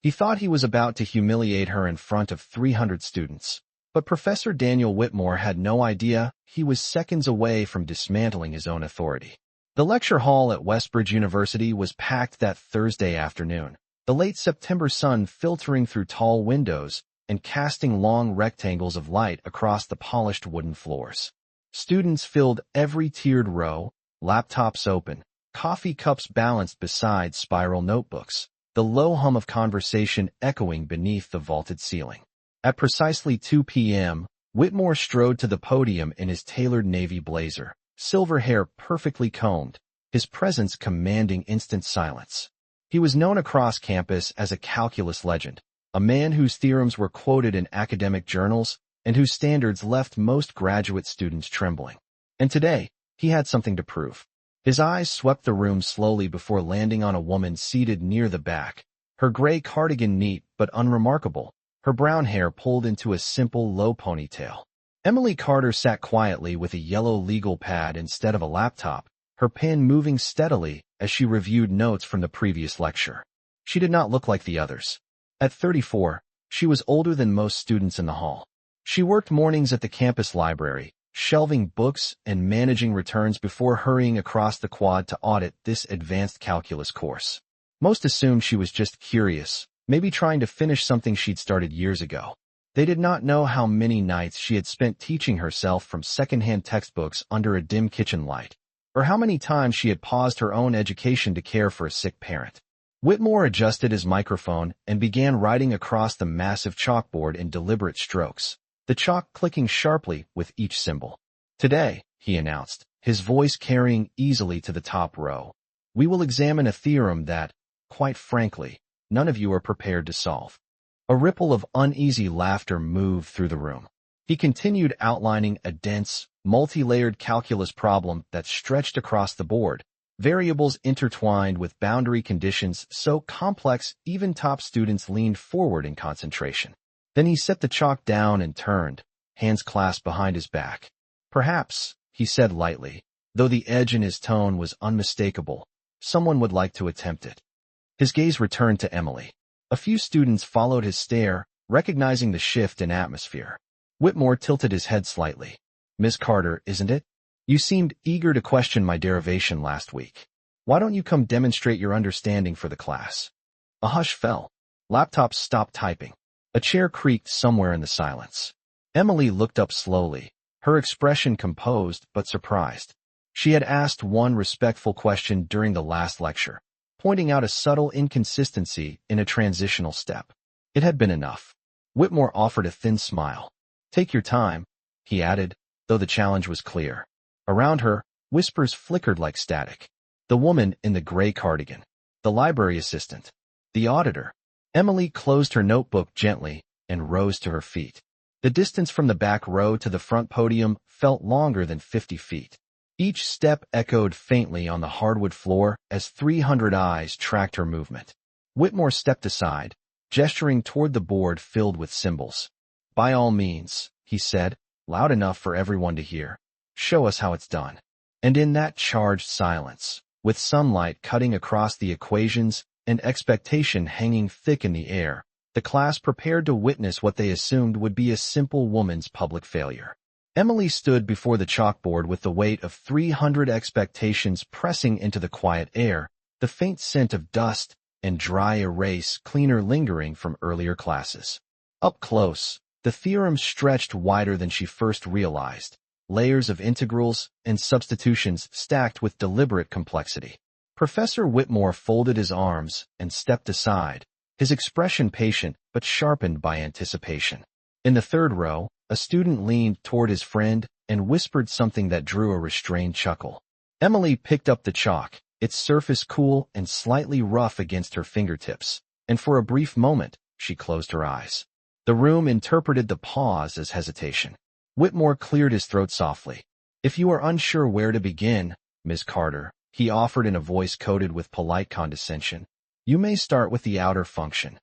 He thought he was about to humiliate her in front of 300 students. But Professor Daniel Whitmore had no idea he was seconds away from dismantling his own authority. The lecture hall at Westbridge University was packed that Thursday afternoon, the late September sun filtering through tall windows and casting long rectangles of light across the polished wooden floors. Students filled every tiered row, laptops open, coffee cups balanced beside spiral notebooks, the low hum of conversation echoing beneath the vaulted ceiling. At precisely 2 p.m., Whitmore strode to the podium in his tailored navy blazer, silver hair perfectly combed, his presence commanding instant silence. He was known across campus as a calculus legend, a man whose theorems were quoted in academic journals and whose standards left most graduate students trembling. And today, he had something to prove. His eyes swept the room slowly before landing on a woman seated near the back, her gray cardigan neat but unremarkable, her brown hair pulled into a simple low ponytail. Emily Carter sat quietly with a yellow legal pad instead of a laptop, her pen moving steadily as she reviewed notes from the previous lecture. She did not look like the others. At 34, she was older than most students in the hall. She worked mornings at the campus library, shelving books and managing returns before hurrying across the quad to audit this advanced calculus course. Most assumed she was just curious, maybe trying to finish something she'd started years ago. They did not know how many nights she had spent teaching herself from secondhand textbooks under a dim kitchen light, or how many times she had paused her own education to care for a sick parent. Whitmore adjusted his microphone and began writing across the massive chalkboard in deliberate strokes, the chalk clicking sharply with each symbol. "Today," he announced, his voice carrying easily to the top row, "we will examine a theorem that, quite frankly, none of you are prepared to solve." A ripple of uneasy laughter moved through the room. He continued outlining a dense, multi-layered calculus problem that stretched across the board, variables intertwined with boundary conditions so complex even top students leaned forward in concentration. Then he set the chalk down and turned, hands clasped behind his back. "Perhaps," he said lightly, though the edge in his tone was unmistakable, "someone would like to attempt it." His gaze returned to Emily. A few students followed his stare, recognizing the shift in atmosphere. Whitmore tilted his head slightly. "Miss Carter, isn't it? You seemed eager to question my derivation last week. Why don't you come demonstrate your understanding for the class?" A hush fell. Laptops stopped typing. A chair creaked somewhere in the silence. Emily looked up slowly, her expression composed but surprised. She had asked one respectful question during the last lecture, pointing out a subtle inconsistency in a transitional step. It had been enough. Whitmore offered a thin smile. "Take your time," he added, though the challenge was clear. Around her, whispers flickered like static. The woman in the gray cardigan, the library assistant, the auditor. Emily closed her notebook gently and rose to her feet. The distance from the back row to the front podium felt longer than 50 feet. Each step echoed faintly on the hardwood floor as 300 eyes tracked her movement. Whitmore stepped aside, gesturing toward the board filled with symbols. "By all means," he said, loud enough for everyone to hear. "Show us how it's done." And in that charged silence, with sunlight cutting across the equations and expectation hanging thick in the air, the class prepared to witness what they assumed would be a simple woman's public failure. Emily stood before the chalkboard with the weight of 300 expectations pressing into the quiet air, the faint scent of dust and dry erase cleaner lingering from earlier classes. Up close, the theorem stretched wider than she first realized, layers of integrals and substitutions stacked with deliberate complexity. Professor Whitmore folded his arms and stepped aside, his expression patient but sharpened by anticipation. In the third row, a student leaned toward his friend and whispered something that drew a restrained chuckle. Emily picked up the chalk, its surface cool and slightly rough against her fingertips, and for a brief moment, she closed her eyes. The room interpreted the pause as hesitation. Whitmore cleared his throat softly. "If you are unsure where to begin, Miss Carter," he offered in a voice coated with polite condescension, "you may start with the outer function."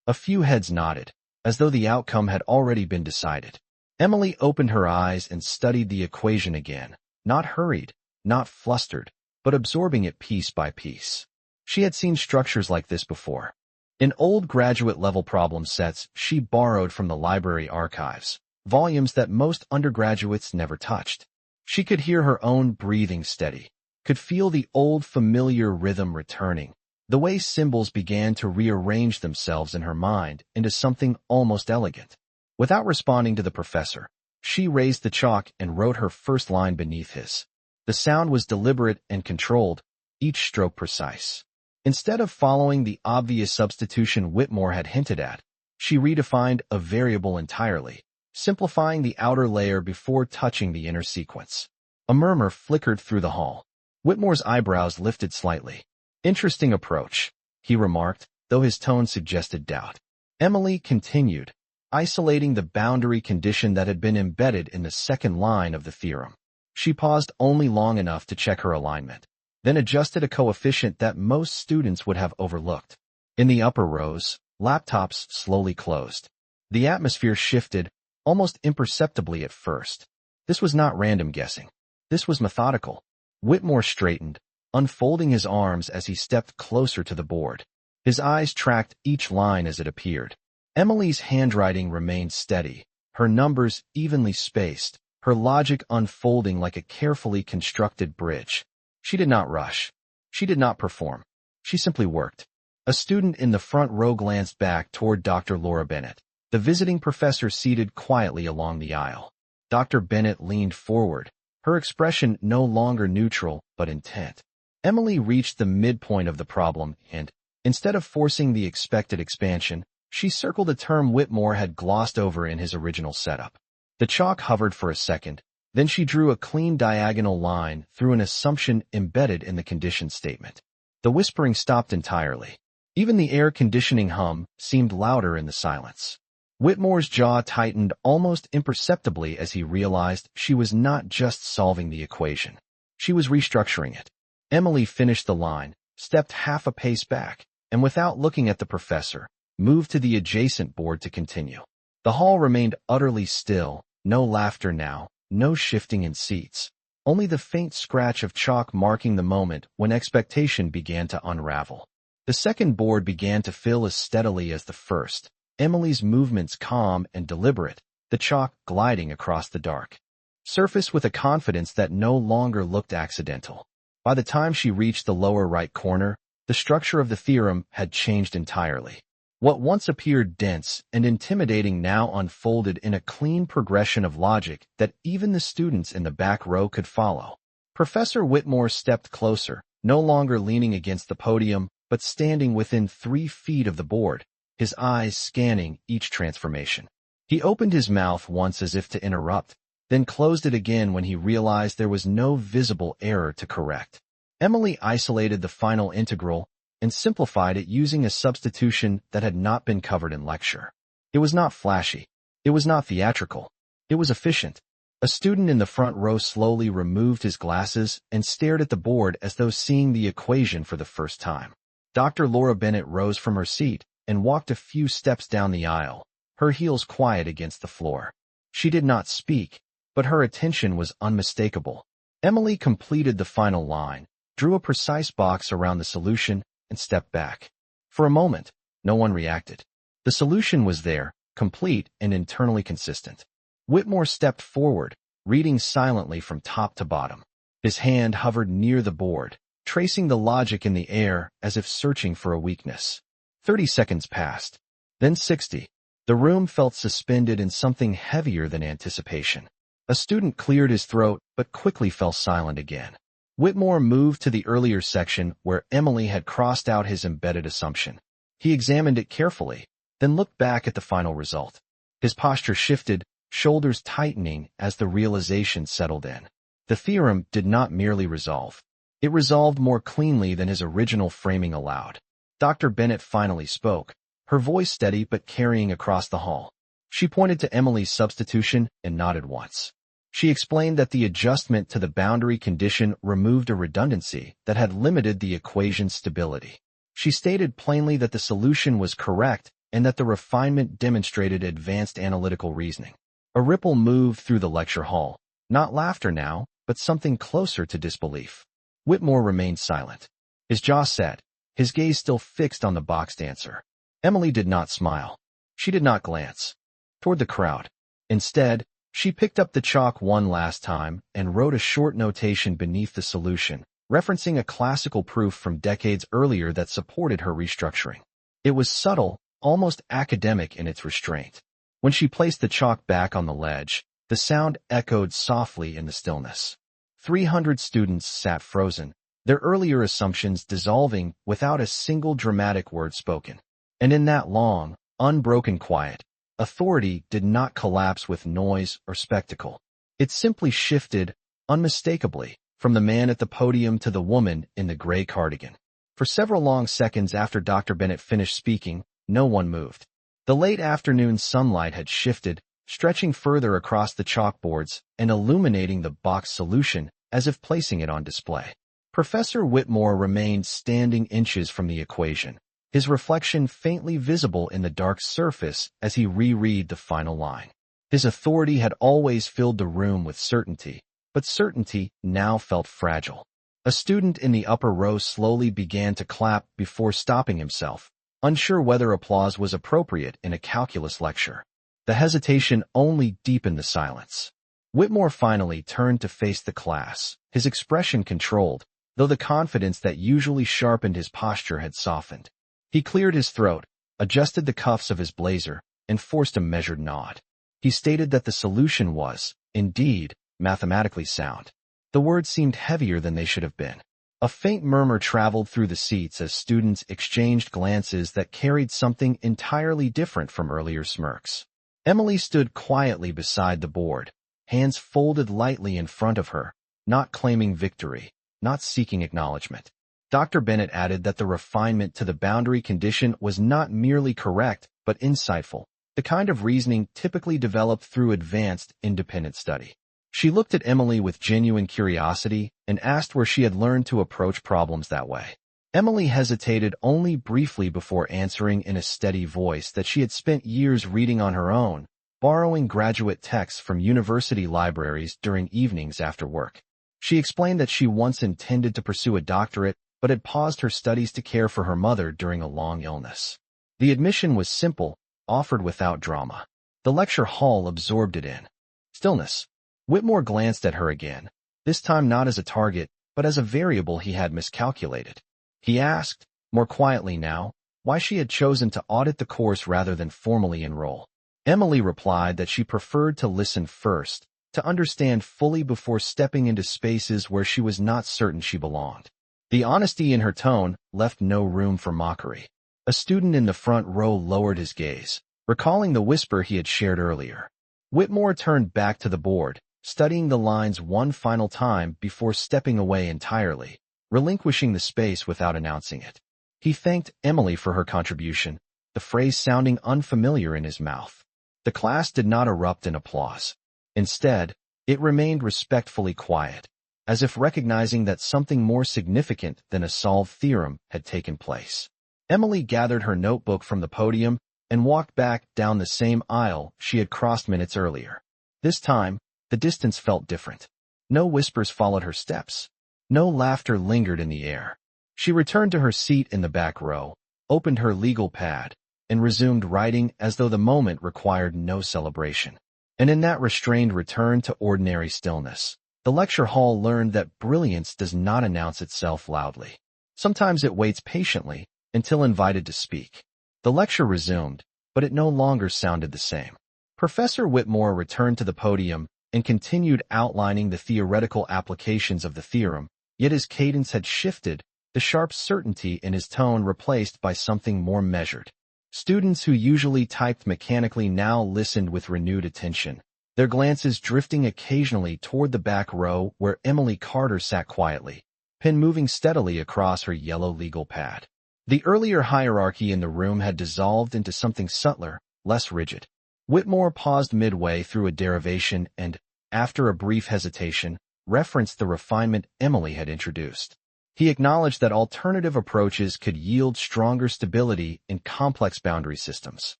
A few heads nodded, as though the outcome had already been decided. Emily opened her eyes and studied the equation again, not hurried, not flustered, but absorbing it piece by piece. She had seen structures like this before. In old graduate-level problem sets she borrowed from the library archives, volumes that most undergraduates never touched. She could hear her own breathing steady, could feel the old familiar rhythm returning, the way symbols began to rearrange themselves in her mind into something almost elegant. Without responding to the professor, she raised the chalk and wrote her first line beneath his. The sound was deliberate and controlled, each stroke precise. Instead of following the obvious substitution Whitmore had hinted at, she redefined a variable entirely, simplifying the outer layer before touching the inner sequence. A murmur flickered through the hall. Whitmore's eyebrows lifted slightly. "Interesting approach," he remarked, though his tone suggested doubt. Emily continued, isolating the boundary condition that had been embedded in the second line of the theorem. She paused only long enough to check her alignment, then adjusted a coefficient that most students would have overlooked. In the upper rows, laptops slowly closed. The atmosphere shifted, almost imperceptibly at first. This was not random guessing. This was methodical. Whitmore straightened, unfolding his arms as he stepped closer to the board. His eyes tracked each line as it appeared. Emily's handwriting remained steady, her numbers evenly spaced, her logic unfolding like a carefully constructed bridge. She did not rush. She did not perform. She simply worked. A student in the front row glanced back toward Dr. Laura Bennett, the visiting professor seated quietly along the aisle. Dr. Bennett leaned forward, her expression no longer neutral but intent. Emily reached the midpoint of the problem and, instead of forcing the expected expansion, she circled a term Whitmore had glossed over in his original setup. The chalk hovered for a second, then she drew a clean diagonal line through an assumption embedded in the condition statement. The whispering stopped entirely. Even the air conditioning hum seemed louder in the silence. Whitmore's jaw tightened almost imperceptibly as he realized she was not just solving the equation. She was restructuring it. Emily finished the line, stepped half a pace back, and without looking at the professor, moved to the adjacent board to continue. The hall remained utterly still, no laughter now, no shifting in seats, only the faint scratch of chalk marking the moment when expectation began to unravel. The second board began to fill as steadily as the first, Emily's movements calm and deliberate, the chalk gliding across the dark surface with a confidence that no longer looked accidental. By the time she reached the lower right corner, the structure of the theorem had changed entirely. What once appeared dense and intimidating now unfolded in a clean progression of logic that even the students in the back row could follow. Professor Whitmore stepped closer, no longer leaning against the podium, but standing within 3 feet of the board, his eyes scanning each transformation. He opened his mouth once as if to interrupt, then closed it again when he realized there was no visible error to correct. Emily isolated the final integral and simplified it using a substitution that had not been covered in lecture. It was not flashy. It was not theatrical. It was efficient. A student in the front row slowly removed his glasses and stared at the board as though seeing the equation for the first time. Dr. Laura Bennett rose from her seat and walked a few steps down the aisle, her heels quiet against the floor. She did not speak, but her attention was unmistakable. Emily completed the final line, drew a precise box around the solution, and stepped back. For a moment, no one reacted. The solution was there, complete and internally consistent. Whitmore stepped forward, reading silently from top to bottom. His hand hovered near the board, tracing the logic in the air as if searching for a weakness. 30 seconds passed, then 60. The room felt suspended in something heavier than anticipation. A student cleared his throat but quickly fell silent again. Whitmore moved to the earlier section where Emily had crossed out his embedded assumption. He examined it carefully, then looked back at the final result. His posture shifted, shoulders tightening as the realization settled in. The theorem did not merely resolve. It resolved more cleanly than his original framing allowed. Dr. Bennett finally spoke, her voice steady but carrying across the hall. She pointed to Emily's substitution and nodded once. She explained that the adjustment to the boundary condition removed a redundancy that had limited the equation's stability. She stated plainly that the solution was correct and that the refinement demonstrated advanced analytical reasoning. A ripple moved through the lecture hall, not laughter now, but something closer to disbelief. Whitmore remained silent, his jaw set, his gaze still fixed on the boxed answer. Emily did not smile. She did not glance toward the crowd. Instead, she picked up the chalk one last time and wrote a short notation beneath the solution, referencing a classical proof from decades earlier that supported her restructuring. It was subtle, almost academic in its restraint. When she placed the chalk back on the ledge, the sound echoed softly in the stillness. 300 students sat frozen, their earlier assumptions dissolving without a single dramatic word spoken. And in that long, unbroken quiet, authority did not collapse with noise or spectacle. It simply shifted, unmistakably, from the man at the podium to the woman in the gray cardigan. For several long seconds after Dr. Bennett finished speaking, no one moved. The late afternoon sunlight had shifted, stretching further across the chalkboards and illuminating the box solution as if placing it on display. Professor Whitmore remained standing inches from the equation, his reflection faintly visible in the dark surface as he reread the final line. His authority had always filled the room with certainty, but certainty now felt fragile. A student in the upper row slowly began to clap before stopping himself, unsure whether applause was appropriate in a calculus lecture. The hesitation only deepened the silence. Whitmore finally turned to face the class, his expression controlled, though the confidence that usually sharpened his posture had softened. He cleared his throat, adjusted the cuffs of his blazer, and forced a measured nod. He stated that the solution was, indeed, mathematically sound. The words seemed heavier than they should have been. A faint murmur traveled through the seats as students exchanged glances that carried something entirely different from earlier smirks. Emily stood quietly beside the board, hands folded lightly in front of her, not claiming victory, not seeking acknowledgement. Dr. Bennett added that the refinement to the boundary condition was not merely correct, but insightful, the kind of reasoning typically developed through advanced, independent study. She looked at Emily with genuine curiosity and asked where she had learned to approach problems that way. Emily hesitated only briefly before answering in a steady voice that she had spent years reading on her own, borrowing graduate texts from university libraries during evenings after work. She explained that she once intended to pursue a doctorate, but had paused her studies to care for her mother during a long illness. The admission was simple, offered without drama. The lecture hall absorbed it in stillness. Whitmore glanced at her again, this time not as a target, but as a variable he had miscalculated. He asked, more quietly now, why she had chosen to audit the course rather than formally enroll. Emily replied that she preferred to listen first, to understand fully before stepping into spaces where she was not certain she belonged. The honesty in her tone left no room for mockery. A student in the front row lowered his gaze, recalling the whisper he had shared earlier. Whitmore turned back to the board, studying the lines one final time before stepping away entirely, relinquishing the space without announcing it. He thanked Emily for her contribution, the phrase sounding unfamiliar in his mouth. The class did not erupt in applause. Instead, it remained respectfully quiet, as if recognizing that something more significant than a solved theorem had taken place. Emily gathered her notebook from the podium and walked back down the same aisle she had crossed minutes earlier. This time, the distance felt different. No whispers followed her steps. No laughter lingered in the air. She returned to her seat in the back row, opened her legal pad, and resumed writing as though the moment required no celebration. And in that restrained return to ordinary stillness, the lecture hall learned that brilliance does not announce itself loudly. Sometimes it waits patiently until invited to speak. The lecture resumed, but it no longer sounded the same. Professor Whitmore returned to the podium and continued outlining the theoretical applications of the theorem, yet his cadence had shifted, the sharp certainty in his tone replaced by something more measured. Students who usually typed mechanically now listened with renewed attention, their glances drifting occasionally toward the back row where Emily Carter sat quietly, pen moving steadily across her yellow legal pad. The earlier hierarchy in the room had dissolved into something subtler, less rigid. Whitmore paused midway through a derivation and, after a brief hesitation, referenced the refinement Emily had introduced. He acknowledged that alternative approaches could yield stronger stability in complex boundary systems.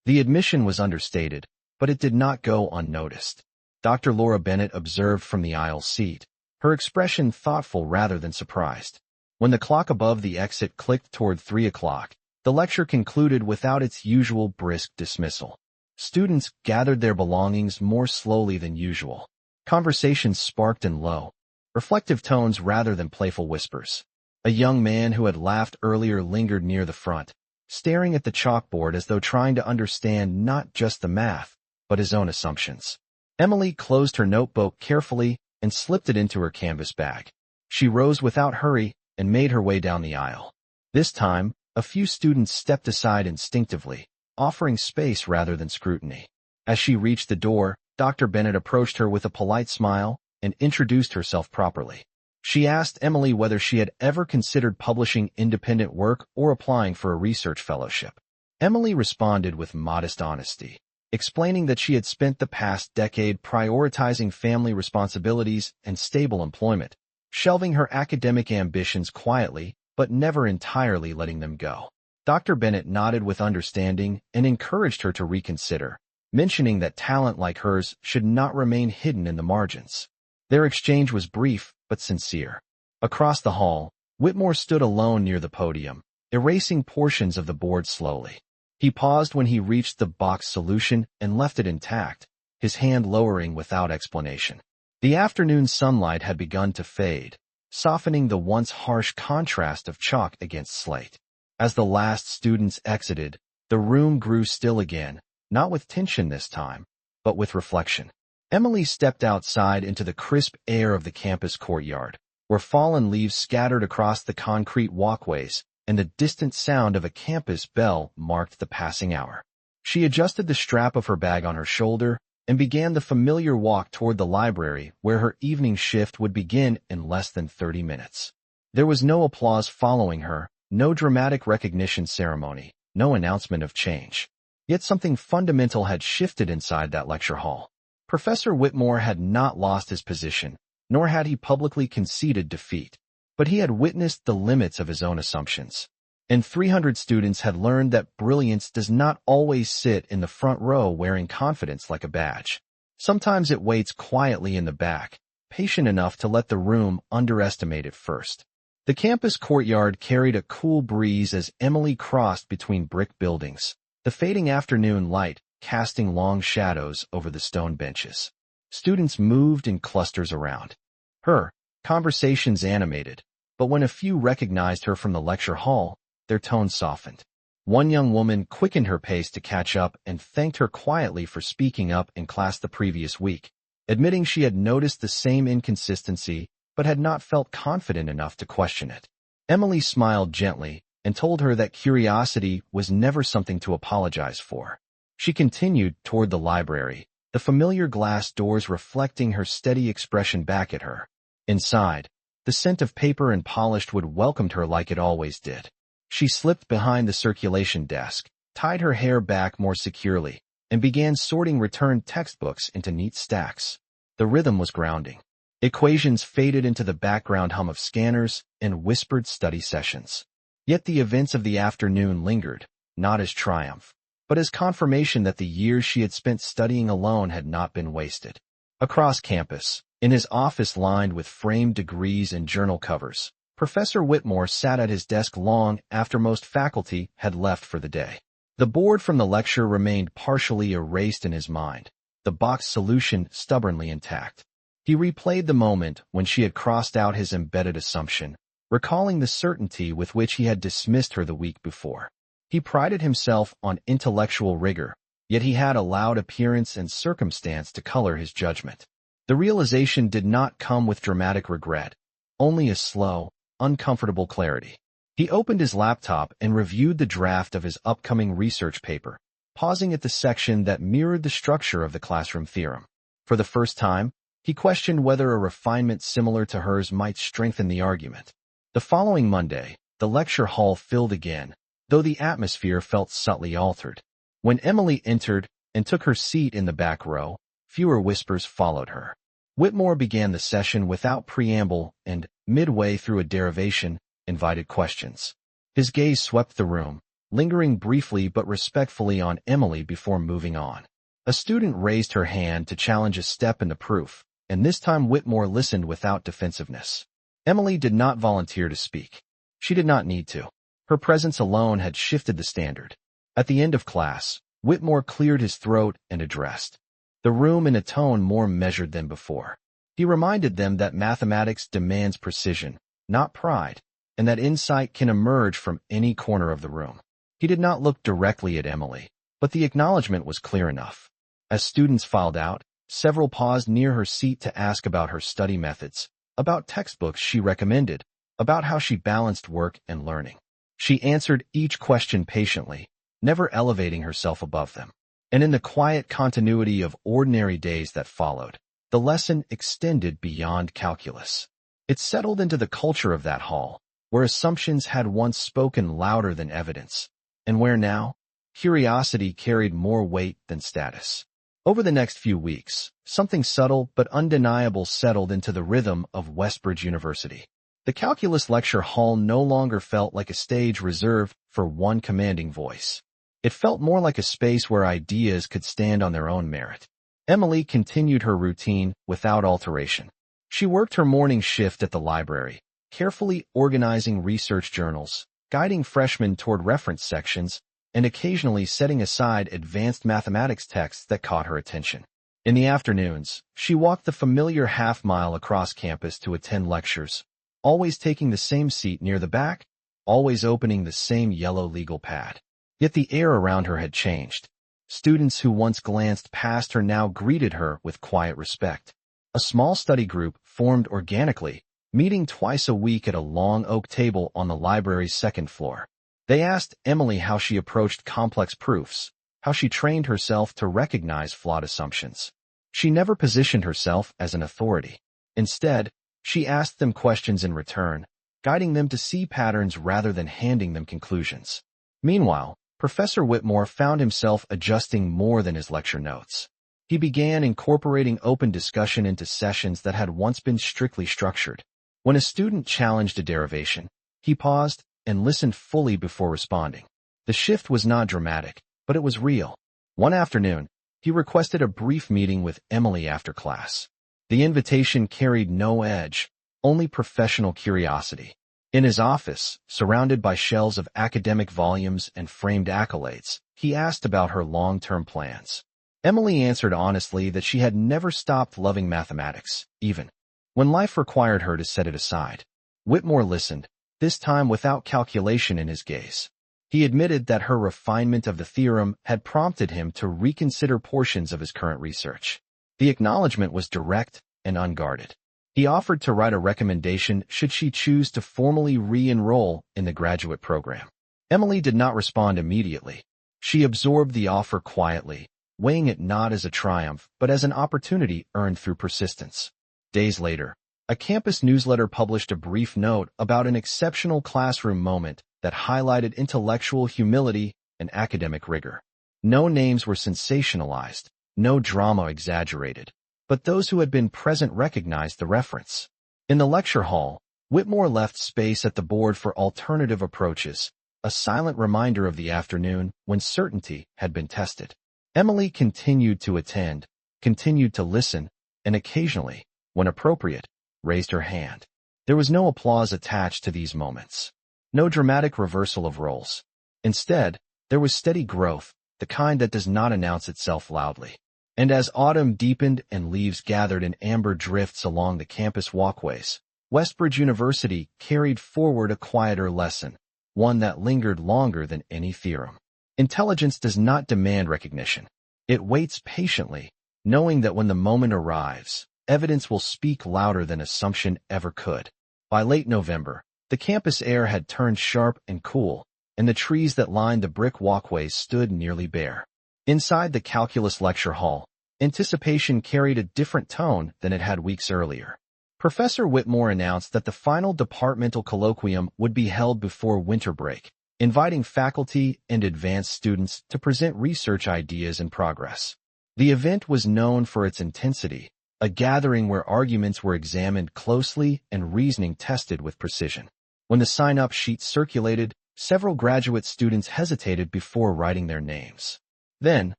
The admission was understated, but it did not go unnoticed. Dr. Laura Bennett observed from the aisle seat, her expression thoughtful rather than surprised. When the clock above the exit clicked toward 3 o'clock, The lecture concluded without its usual brisk dismissal. Students gathered their belongings more slowly than usual. Conversations sparked in low, reflective tones rather than playful whispers. A young man who had laughed earlier lingered near the front, staring at the chalkboard as though trying to understand not just the math, but his own assumptions. Emily closed her notebook carefully and slipped it into her canvas bag. She rose without hurry and made her way down the aisle. This time, a few students stepped aside instinctively, offering space rather than scrutiny. As she reached the door, Dr. Bennett approached her with a polite smile and introduced herself properly. She asked Emily whether she had ever considered publishing independent work or applying for a research fellowship. Emily responded with modest honesty, explaining that she had spent the past decade prioritizing family responsibilities and stable employment, shelving her academic ambitions quietly, but never entirely letting them go. Dr. Bennett nodded with understanding and encouraged her to reconsider, mentioning that talent like hers should not remain hidden in the margins. Their exchange was brief, but sincere. Across the hall, Whitmore stood alone near the podium, erasing portions of the board slowly. He paused when he reached the box solution and left it intact, his hand lowering without explanation. The afternoon sunlight had begun to fade, softening the once harsh contrast of chalk against slate. As the last students exited, the room grew still again, not with tension this time, but with reflection. Emily stepped outside into the crisp air of the campus courtyard, where fallen leaves scattered across the concrete walkways and the distant sound of a campus bell marked the passing hour. She adjusted the strap of her bag on her shoulder and began the familiar walk toward the library where her evening shift would begin in less than 30 minutes. There was no applause following her, no dramatic recognition ceremony, no announcement of change. Yet something fundamental had shifted inside that lecture hall. Professor Whitmore had not lost his position, nor had he publicly conceded defeat, but he had witnessed the limits of his own assumptions. And 300 students had learned that brilliance does not always sit in the front row wearing confidence like a badge. Sometimes it waits quietly in the back, patient enough to let the room underestimate it first. The campus courtyard carried a cool breeze as Emily crossed between brick buildings, the fading afternoon light casting long shadows over the stone benches. Students moved in clusters around her, conversations animated, but when a few recognized her from the lecture hall, their tones softened. One young woman quickened her pace to catch up and thanked her quietly for speaking up in class the previous week, admitting she had noticed the same inconsistency but had not felt confident enough to question it. Emily smiled gently and told her that curiosity was never something to apologize for. She continued toward the library, the familiar glass doors reflecting her steady expression back at her. Inside, the scent of paper and polished wood welcomed her like it always did. She slipped behind the circulation desk, tied her hair back more securely, and began sorting returned textbooks into neat stacks. The rhythm was grounding. Equations faded into the background hum of scanners and whispered study sessions. Yet the events of the afternoon lingered, not as triumph, but as confirmation that the years she had spent studying alone had not been wasted. Across campus, in his office lined with framed degrees and journal covers, Professor Whitmore sat at his desk long after most faculty had left for the day. The board from the lecture remained partially erased in his mind, the box solution stubbornly intact. He replayed the moment when she had crossed out his embedded assumption, recalling the certainty with which he had dismissed her the week before. He prided himself on intellectual rigor, yet he had allowed appearance and circumstance to color his judgment. The realization did not come with dramatic regret, only a slow, uncomfortable clarity. He opened his laptop and reviewed the draft of his upcoming research paper, pausing at the section that mirrored the structure of the classroom theorem. For the first time, he questioned whether a refinement similar to hers might strengthen the argument. The following Monday, the lecture hall filled again, though the atmosphere felt subtly altered. When Emily entered and took her seat in the back row, fewer whispers followed her. Whitmore began the session without preamble and, midway through a derivation, invited questions. His gaze swept the room, lingering briefly but respectfully on Emily before moving on. A student raised her hand to challenge a step in the proof, and this time Whitmore listened without defensiveness. Emily did not volunteer to speak. She did not need to. Her presence alone had shifted the standard. At the end of class, Whitmore cleared his throat and addressed the room in a tone more measured than before. He reminded them that mathematics demands precision, not pride, and that insight can emerge from any corner of the room. He did not look directly at Emily, but the acknowledgement was clear enough. As students filed out, several paused near her seat to ask about her study methods, about textbooks she recommended, about how she balanced work and learning. She answered each question patiently, never elevating herself above them. And in the quiet continuity of ordinary days that followed, the lesson extended beyond calculus. It settled into the culture of that hall, where assumptions had once spoken louder than evidence, and where now, curiosity carried more weight than status. Over the next few weeks, something subtle but undeniable settled into the rhythm of Westbridge University. The calculus lecture hall no longer felt like a stage reserved for one commanding voice. It felt more like a space where ideas could stand on their own merit. Emily continued her routine without alteration. She worked her morning shift at the library, carefully organizing research journals, guiding freshmen toward reference sections, and occasionally setting aside advanced mathematics texts that caught her attention. In the afternoons, she walked the familiar half-mile across campus to attend lectures, always taking the same seat near the back, always opening the same yellow legal pad. Yet the air around her had changed. Students who once glanced past her now greeted her with quiet respect. A small study group formed organically, meeting twice a week at a long oak table on the library's second floor. They asked Emily how she approached complex proofs, how she trained herself to recognize flawed assumptions. She never positioned herself as an authority. Instead, she asked them questions in return, guiding them to see patterns rather than handing them conclusions. Meanwhile, Professor Whitmore found himself adjusting more than his lecture notes. He began incorporating open discussion into sessions that had once been strictly structured. When a student challenged a derivation, he paused and listened fully before responding. The shift was not dramatic, but it was real. One afternoon, he requested a brief meeting with Emily after class. The invitation carried no edge, only professional curiosity. In his office, surrounded by shelves of academic volumes and framed accolades, he asked about her long-term plans. Emily answered honestly that she had never stopped loving mathematics, even when life required her to set it aside. Whitmore listened, this time without calculation in his gaze. He admitted that her refinement of the theorem had prompted him to reconsider portions of his current research. The acknowledgement was direct and unguarded. He offered to write a recommendation should she choose to formally re-enroll in the graduate program. Emily did not respond immediately. She absorbed the offer quietly, weighing it not as a triumph, but as an opportunity earned through persistence. Days later, a campus newsletter published a brief note about an exceptional classroom moment that highlighted intellectual humility and academic rigor. No names were sensationalized, no drama exaggerated, but those who had been present recognized the reference. In the lecture hall, Whitmore left space at the board for alternative approaches, a silent reminder of the afternoon when certainty had been tested. Emily continued to attend, continued to listen, and occasionally, when appropriate, raised her hand. There was no applause attached to these moments, no dramatic reversal of roles. Instead, there was steady growth, the kind that does not announce itself loudly. And as autumn deepened and leaves gathered in amber drifts along the campus walkways, Westbridge University carried forward a quieter lesson, one that lingered longer than any theorem. Intelligence does not demand recognition. It waits patiently, knowing that when the moment arrives, evidence will speak louder than assumption ever could. By late November, the campus air had turned sharp and cool, and the trees that lined the brick walkways stood nearly bare. Inside the calculus lecture hall, anticipation carried a different tone than it had weeks earlier. Professor Whitmore announced that the final departmental colloquium would be held before winter break, inviting faculty and advanced students to present research ideas and progress. The event was known for its intensity, a gathering where arguments were examined closely and reasoning tested with precision. When the sign-up sheet circulated, several graduate students hesitated before writing their names. Then,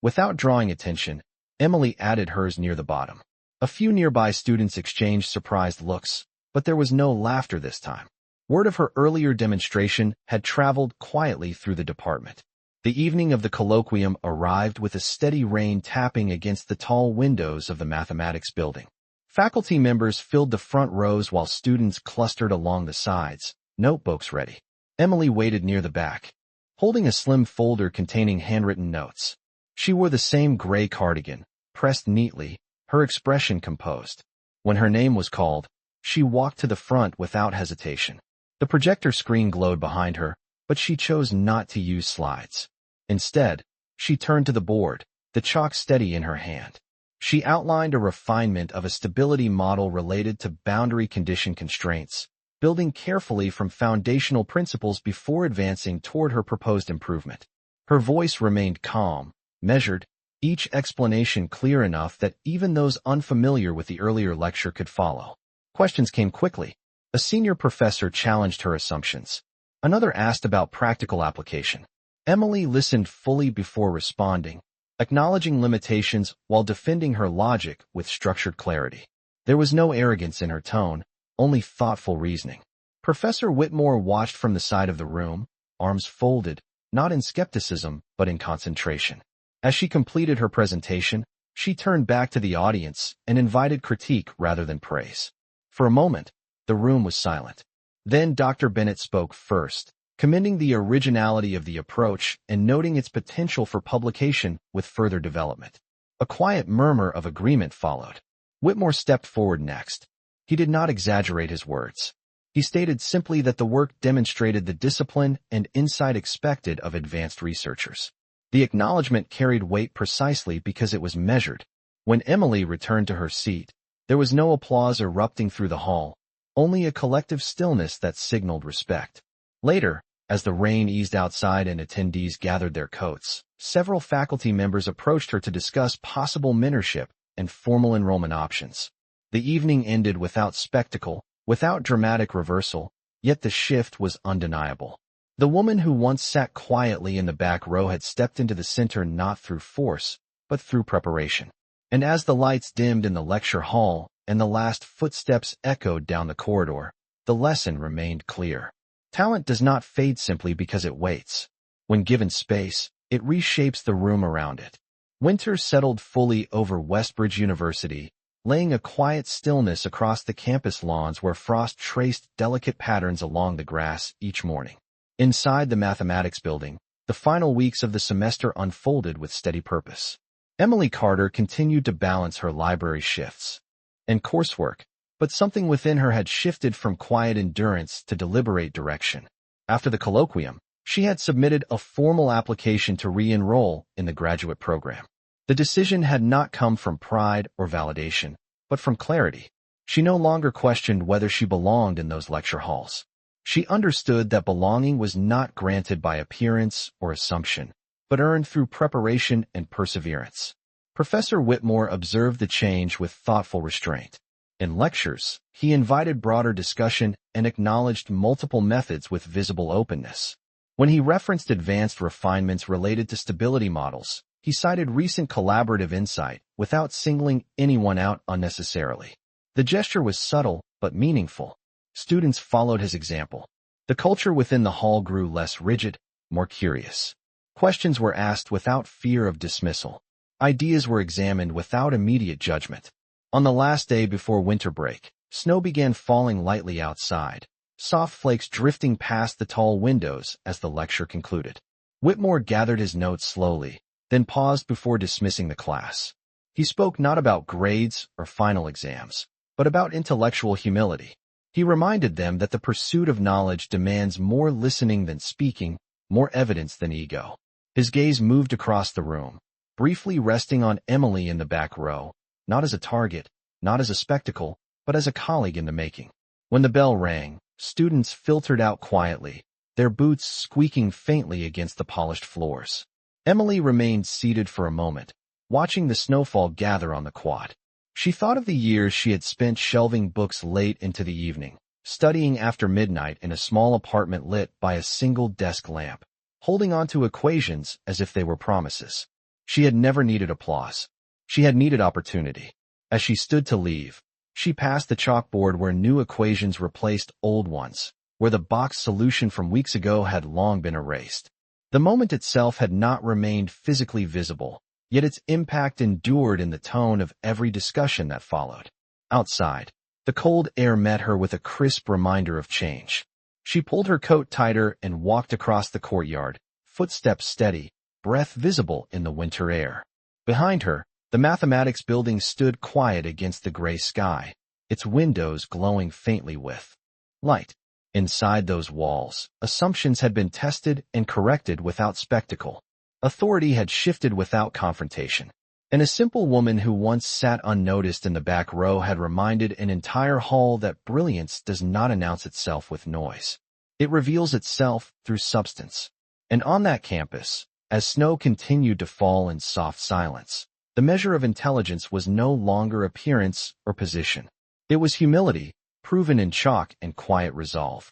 without drawing attention, Emily added hers near the bottom. A few nearby students exchanged surprised looks, but there was no laughter this time. Word of her earlier demonstration had traveled quietly through the department. The evening of the colloquium arrived with a steady rain tapping against the tall windows of the mathematics building. Faculty members filled the front rows while students clustered along the sides, notebooks ready. Emily waited near the back, holding a slim folder containing handwritten notes. She wore the same gray cardigan, pressed neatly, her expression composed. When her name was called, she walked to the front without hesitation. The projector screen glowed behind her, but she chose not to use slides. Instead, she turned to the board, the chalk steady in her hand. She outlined a refinement of a stability model related to boundary condition constraints, building carefully from foundational principles before advancing toward her proposed improvement. Her voice remained calm, measured, each explanation clear enough that even those unfamiliar with the earlier lecture could follow. Questions came quickly. A senior professor challenged her assumptions. Another asked about practical application. Emily listened fully before responding, acknowledging limitations while defending her logic with structured clarity. There was no arrogance in her tone, only thoughtful reasoning. Professor Whitmore watched from the side of the room, arms folded, not in skepticism but in concentration. As she completed her presentation, she turned back to the audience and invited critique rather than praise. For a moment, the room was silent. Then Dr. Bennett spoke first, commending the originality of the approach and noting its potential for publication with further development. A quiet murmur of agreement followed. Whitmore stepped forward next. He did not exaggerate his words. He stated simply that the work demonstrated the discipline and insight expected of advanced researchers. The acknowledgement carried weight precisely because it was measured. When Emily returned to her seat, there was no applause erupting through the hall, only a collective stillness that signaled respect. Later, as the rain eased outside and attendees gathered their coats, several faculty members approached her to discuss possible mentorship and formal enrollment options. The evening ended without spectacle, without dramatic reversal, yet the shift was undeniable. The woman who once sat quietly in the back row had stepped into the center not through force, but through preparation. And as the lights dimmed in the lecture hall and the last footsteps echoed down the corridor, the lesson remained clear. Talent does not fade simply because it waits. When given space, it reshapes the room around it. Winter settled fully over Westbridge University, laying a quiet stillness across the campus lawns where frost traced delicate patterns along the grass each morning. Inside the mathematics building, the final weeks of the semester unfolded with steady purpose. Emily Carter continued to balance her library shifts and coursework, but something within her had shifted from quiet endurance to deliberate direction. After the colloquium, she had submitted a formal application to re-enroll in the graduate program. The decision had not come from pride or validation, but from clarity. She no longer questioned whether she belonged in those lecture halls. She understood that belonging was not granted by appearance or assumption, but earned through preparation and perseverance. Professor Whitmore observed the change with thoughtful restraint. In lectures, he invited broader discussion and acknowledged multiple methods with visible openness. When he referenced advanced refinements related to stability models, he cited recent collaborative insight without singling anyone out unnecessarily. The gesture was subtle but meaningful. Students followed his example. The culture within the hall grew less rigid, more curious. Questions were asked without fear of dismissal. Ideas were examined without immediate judgment. On the last day before winter break, snow began falling lightly outside, soft flakes drifting past the tall windows as the lecture concluded. Whitmore gathered his notes slowly, then paused before dismissing the class. He spoke not about grades or final exams, but about intellectual humility. He reminded them that the pursuit of knowledge demands more listening than speaking, more evidence than ego. His gaze moved across the room, briefly resting on Emily in the back row, not as a target, not as a spectacle, but as a colleague in the making. When the bell rang, students filtered out quietly, their boots squeaking faintly against the polished floors. Emily remained seated for a moment, watching the snowfall gather on the quad. She thought of the years she had spent shelving books late into the evening, studying after midnight in a small apartment lit by a single desk lamp, holding on to equations as if they were promises. She had never needed applause. She had needed opportunity. As she stood to leave, she passed the chalkboard where new equations replaced old ones, where the box solution from weeks ago had long been erased. The moment itself had not remained physically visible, yet its impact endured in the tone of every discussion that followed. Outside, the cold air met her with a crisp reminder of change. She pulled her coat tighter and walked across the courtyard, footsteps steady, breath visible in the winter air. Behind her, the mathematics building stood quiet against the gray sky, its windows glowing faintly with light. Inside those walls, assumptions had been tested and corrected without spectacle. Authority had shifted without confrontation. And a simple woman who once sat unnoticed in the back row had reminded an entire hall that brilliance does not announce itself with noise. It reveals itself through substance. And on that campus, as snow continued to fall in soft silence, the measure of intelligence was no longer appearance or position. It was humility, proven in chalk and quiet resolve.